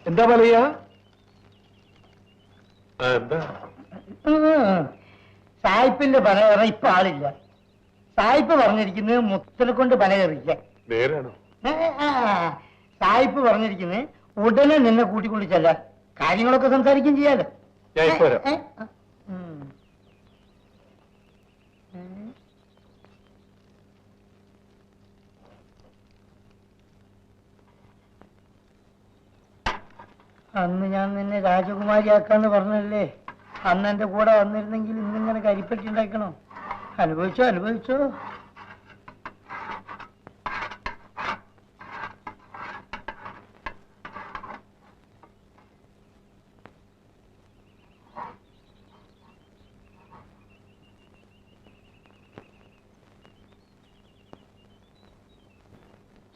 എന്താ പറയാ? എന്താ സായിപ്പിന്റെ പല കയറ ഇപ്പൊ ആളില്ല. സായിപ്പ് പറഞ്ഞിരിക്കുന്നത് മുത്തനെ കൊണ്ട് പല കയറില്ല. നേരാണോ? സായിപ്പ് പറഞ്ഞിരിക്കുന്നത് ഉടനെ നിന്നെ കൂട്ടിക്കൊണ്ട് ചെല്ലാൻ, കാര്യങ്ങളൊക്കെ സംസാരിക്കുകയും ചെയ്യാലോ. ഞാൻ ഇപ്പൊ വരാം. അന്ന് ഞാൻ നിന്നെ രാജകുമാരിയാക്കാന്ന് പറഞ്ഞല്ലേ? അന്ന് എന്റെ കൂടെ വന്നിരുന്നെങ്കിൽ ഇന്നിങ്ങനെ കരിപ്പറ്റി ഉണ്ടാക്കണോ? അനുഭവിച്ചോ അനുഭവിച്ചോ.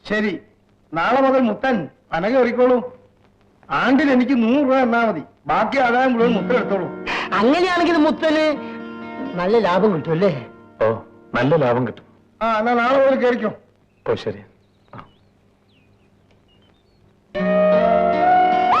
ശരി, നാളെ മുതൽ മുത്തൻ പനക എറിക്കോളൂ. ആണ്ടിൽ എനിക്ക് 100 രൂപ എന്നാ മതി. ബാക്കി ആദായം മുഴുവൻ മുത്തൻ എടുത്തോളൂ. അങ്ങനെയാണെങ്കിൽ മുത്തന് നല്ല ലാഭം കിട്ടും അല്ലേ? ഓ, നല്ല ലാഭം കിട്ടും. എന്നാ നാളെ മുതൽ കയറിക്കോ. ഓ ശരി.